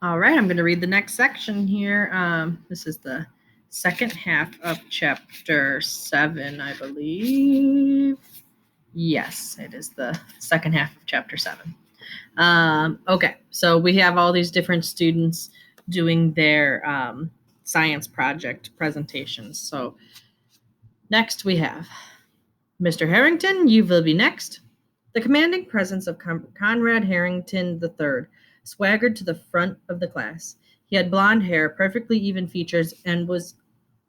All right, I'm going to read the next section here. This is the second half of chapter 7, I believe. Yes, it is the second half of chapter 7. Okay, so we have all these different students doing their science project presentations. So next we have Mr. Harrington, you will be next. The commanding presence of Conrad Harrington III swaggered to the front of the class. He had blond hair, perfectly even features, and was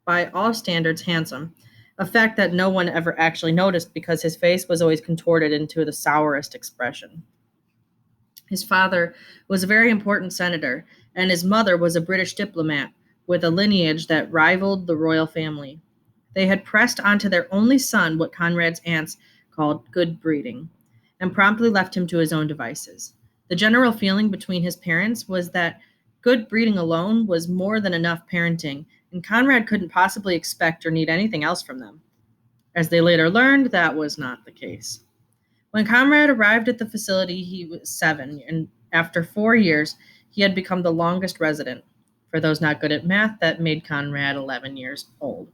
by all standards handsome, a fact that no one ever actually noticed because his face was always contorted into the sourest expression. His father was a very important senator, and his mother was a British diplomat with a lineage that rivaled the royal family. They had pressed onto their only son what Conrad's aunts called good breeding, and promptly left him to his own devices. The general feeling between his parents was that good breeding alone was more than enough parenting, and Conrad couldn't possibly expect or need anything else from them. As they later learned, that was not the case. When Conrad arrived at the facility, he was 7, and after 4 years, he had become the longest resident. For those not good at math, that made Conrad 11 years old.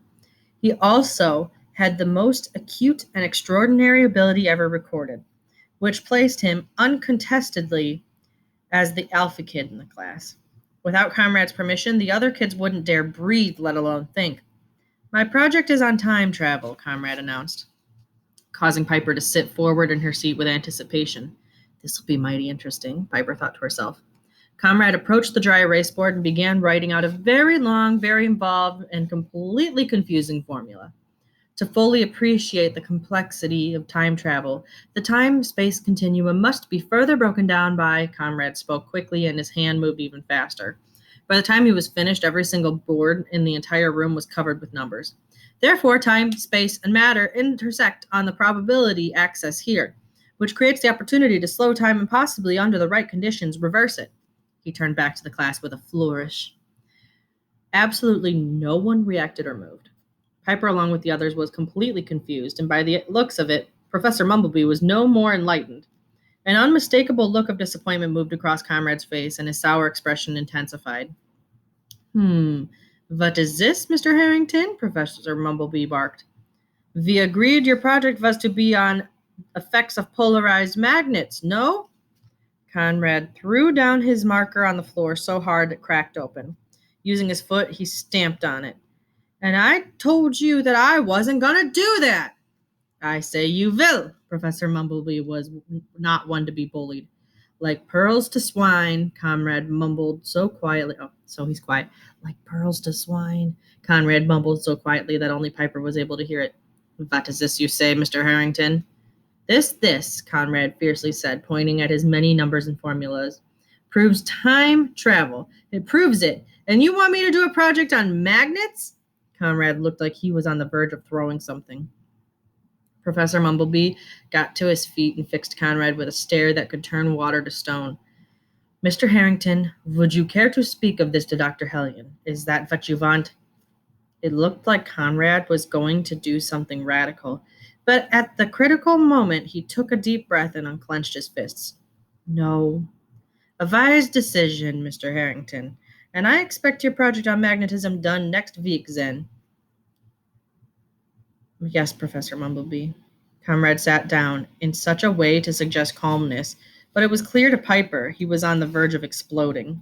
He also had the most acute and extraordinary ability ever recorded, which placed him uncontestedly as the alpha kid in the class. Without Conrad's permission, the other kids wouldn't dare breathe, let alone think. My project is on time travel, Conrad announced, causing Piper to sit forward in her seat with anticipation. This will be mighty interesting, Piper thought to herself. Conrad approached the dry erase board and began writing out a very long, very involved, and completely confusing formula. To fully appreciate the complexity of time travel, the time-space continuum must be further broken down by, Conrad spoke quickly and his hand moved even faster. By the time he was finished, every single board in the entire room was covered with numbers. Therefore, time, space, and matter intersect on the probability axis here, which creates the opportunity to slow time and possibly, under the right conditions, reverse it. He turned back to the class with a flourish. Absolutely no one reacted or moved. Piper, along with the others, was completely confused, and by the looks of it, Professor Mumblebee was no more enlightened. An unmistakable look of disappointment moved across Conrad's face, and his sour expression intensified. What is this, Mr. Harrington? Professor Mumblebee barked. We agreed your project was to be on effects of polarized magnets, no? Conrad threw down his marker on the floor so hard it cracked open. Using his foot, he stamped on it. And I told you that I wasn't going to do that. I say you will. Professor Mumblebee was not one to be bullied. Like pearls to swine, Conrad mumbled so quietly. Oh, so he's quiet. Like pearls to swine, Conrad mumbled so quietly that only Piper was able to hear it. What is this you say, Mr. Harrington? This, Conrad fiercely said, pointing at his many numbers and formulas, proves time travel. It proves it. And you want me to do a project on magnets? Conrad looked like he was on the verge of throwing something. Professor Mumblebee got to his feet and fixed Conrad with a stare that could turn water to stone. Mr. Harrington, would you care to speak of this to Dr. Hellion? Is that what you want? It looked like Conrad was going to do something radical, but at the critical moment he took a deep breath and unclenched his fists. No. A wise decision, Mr. Harrington, and I expect your project on magnetism done next week, then. Yes, Professor Mumblebee. Conrad sat down in such a way to suggest calmness, but it was clear to Piper he was on the verge of exploding.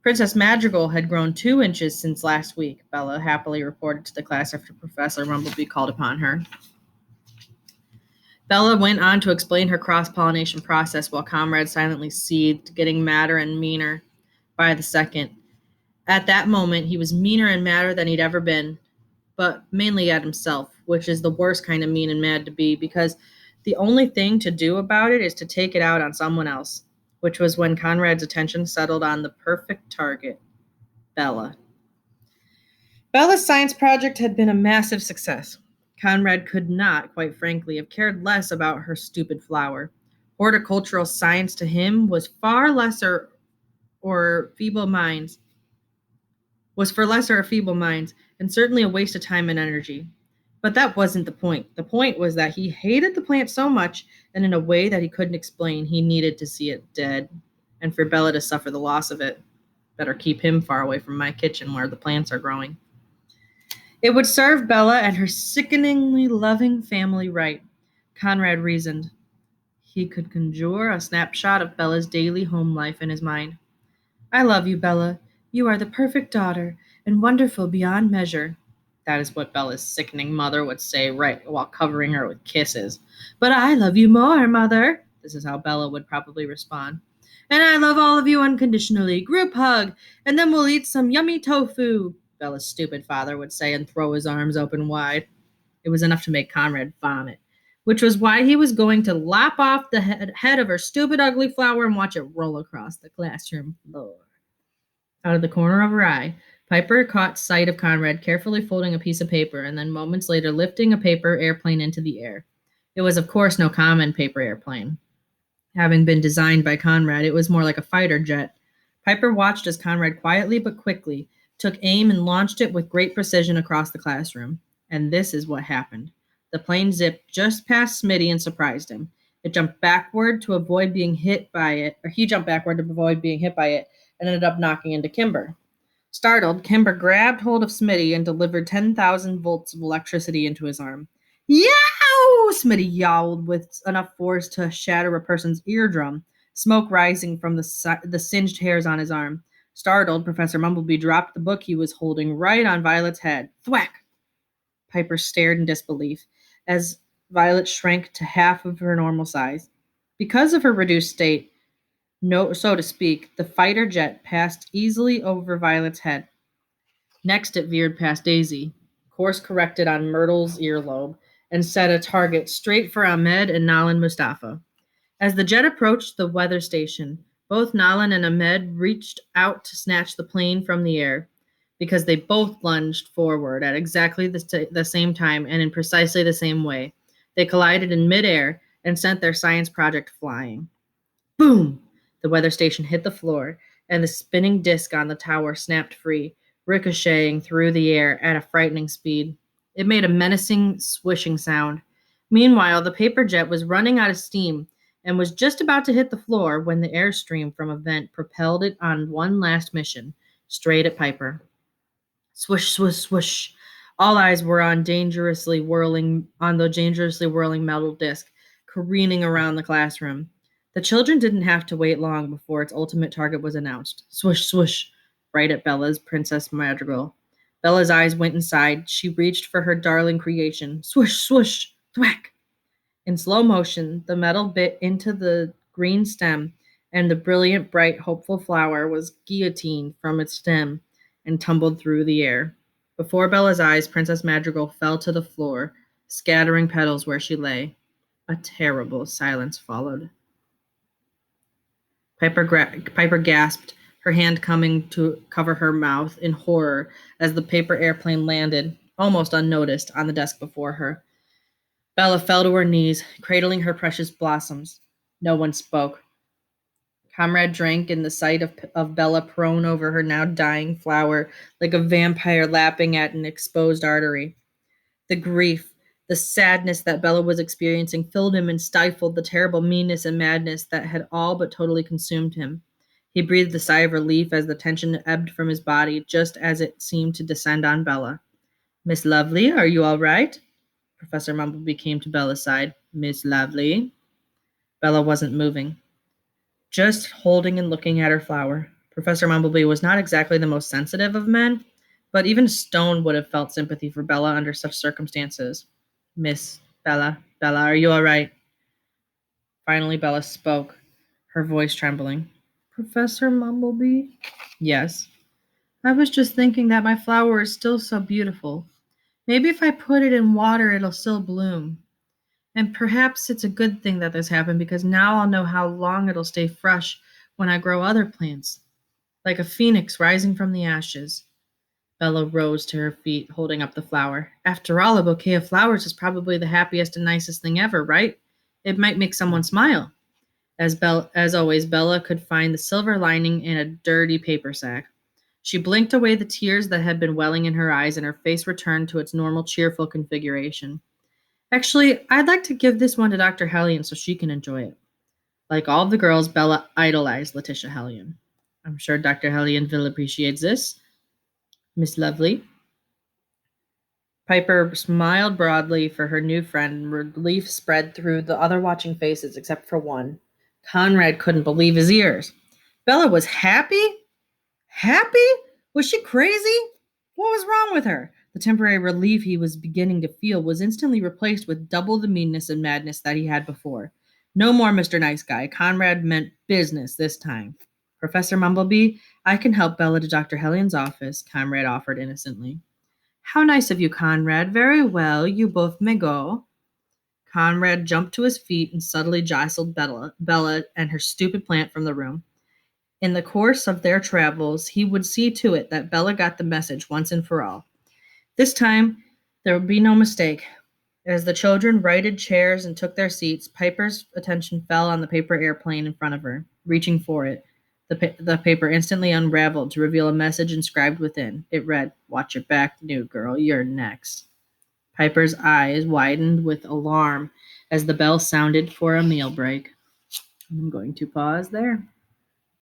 Princess Madrigal had grown 2 inches since last week, Bella happily reported to the class after Professor Mumblebee called upon her. Bella went on to explain her cross-pollination process while Conrad silently seethed, getting madder and meaner by the second. At that moment, he was meaner and madder than he'd ever been, but mainly at himself, which is the worst kind of mean and mad to be, because the only thing to do about it is to take it out on someone else, which was when Conrad's attention settled on the perfect target, Bella. Bella's science project had been a massive success. Conrad could not, quite frankly, have cared less about her stupid flower. Horticultural science to him was far lesser or feeble minds, and certainly a waste of time and energy. But that wasn't the point. The point was that he hated the plant so much, and in a way that he couldn't explain, he needed to see it dead, and for Bella to suffer the loss of it. Better keep him far away from my kitchen where the plants are growing. It would serve Bella and her sickeningly loving family right, Conrad reasoned. He could conjure a snapshot of Bella's daily home life in his mind. I love you, Bella. You are the perfect daughter, and wonderful beyond measure. That is what Bella's sickening mother would say right while covering her with kisses. But I love you more, Mother. This is how Bella would probably respond. And I love all of you unconditionally. Group hug, and then we'll eat some yummy tofu, Bella's stupid father would say and throw his arms open wide. It was enough to make Conrad vomit, which was why he was going to lop off the head of her stupid, ugly flower and watch it roll across the classroom floor. Out of the corner of her eye, Piper caught sight of Conrad carefully folding a piece of paper and then moments later lifting a paper airplane into the air. It was, of course, no common paper airplane. Having been designed by Conrad, it was more like a fighter jet. Piper watched as Conrad quietly but quickly took aim and launched it with great precision across the classroom. And this is what happened. The plane zipped just past Smitty and surprised him. It jumped backward to avoid being hit by it, or he jumped backward to avoid being hit by it, and ended up knocking into Kimber. Startled, Kimber grabbed hold of Smitty and delivered 10,000 volts of electricity into his arm. Yow! Smitty yowled with enough force to shatter a person's eardrum, smoke rising from the singed hairs on his arm. Startled, Professor Mumblebee dropped the book he was holding right on Violet's head. Thwack! Piper stared in disbelief as Violet shrank to half of her normal size. Because of her reduced state, so to speak, the fighter jet passed easily over Violet's head. Next, it veered past Daisy, course corrected on Myrtle's earlobe, and set a target straight for Ahmed and Nalan Mustafa. As the jet approached the weather station, both Nalan and Ahmed reached out to snatch the plane from the air, because they both lunged forward at exactly the same time and in precisely the same way. They collided in midair and sent their science project flying. Boom! The weather station hit the floor, and the spinning disc on the tower snapped free, ricocheting through the air at a frightening speed. It made a menacing, swishing sound. Meanwhile, the paper jet was running out of steam and was just about to hit the floor when the airstream from a vent propelled it on one last mission, straight at Piper. Swish, swish, swish. All eyes were on the dangerously whirling metal disc, careening around the classroom. The children didn't have to wait long before its ultimate target was announced. Swish, swish, right at Bella's Princess Madrigal. Bella's eyes went inside. She reached for her darling creation. Swish, swish, thwack. In slow motion, the metal bit into the green stem, and the brilliant, bright, hopeful flower was guillotined from its stem and tumbled through the air. Before Bella's eyes, Princess Madrigal fell to the floor, scattering petals where she lay. A terrible silence followed. Piper gasped, her hand coming to cover her mouth in horror as the paper airplane landed, almost unnoticed, on the desk before her. Bella fell to her knees, cradling her precious blossoms. No one spoke. Comrade drank in the sight of Bella prone over her now dying flower, like a vampire lapping at an exposed artery. The grief, the sadness that Bella was experiencing filled him and stifled the terrible meanness and madness that had all but totally consumed him. He breathed a sigh of relief as the tension ebbed from his body, just as it seemed to descend on Bella. Miss Lovely, are you all right? Professor Mumblebee came to Bella's side. Miss Lovely? Bella wasn't moving, just holding and looking at her flower. Professor Mumblebee was not exactly the most sensitive of men, but even a stone would have felt sympathy for Bella under such circumstances. Miss Bella, are you all right? Finally, Bella spoke, her voice trembling. Professor Mumblebee? Yes. I was just thinking that my flower is still so beautiful. Maybe if I put it in water, it'll still bloom. And perhaps it's a good thing that this happened because now I'll know how long it'll stay fresh when I grow other plants, like a phoenix rising from the ashes. Bella rose to her feet, holding up the flower. After all, a bouquet of flowers is probably the happiest and nicest thing ever, right? It might make someone smile. As always, Bella could find the silver lining in a dirty paper sack. She blinked away the tears that had been welling in her eyes, and her face returned to its normal, cheerful configuration. Actually, I'd like to give this one to Dr. Hellion so she can enjoy it. Like all the girls, Bella idolized Letitia Hellion. I'm sure Dr. Hellion appreciates this. Miss Lovely. Piper smiled broadly for her new friend. Relief spread through the other watching faces except for one. Conrad couldn't believe his ears. Bella was happy? Happy? Was she crazy? What was wrong with her? The temporary relief he was beginning to feel was instantly replaced with double the meanness and madness that he had before. No more Mr. Nice Guy. Conrad meant business this time. Professor Mumblebee, I can help Bella to Dr. Hellion's office, Conrad offered innocently. How nice of you, Conrad. Very well, you both may go. Conrad jumped to his feet and subtly jostled Bella and her stupid plant from the room. In the course of their travels, he would see to it that Bella got the message once and for all. This time, there would be no mistake. As the children righted chairs and took their seats, Piper's attention fell on the paper airplane in front of her. Reaching for it, the paper instantly unraveled to reveal a message inscribed within. It read, "Watch your back, new girl, you're next." Piper's eyes widened with alarm as the bell sounded for a meal break. I'm going to pause there.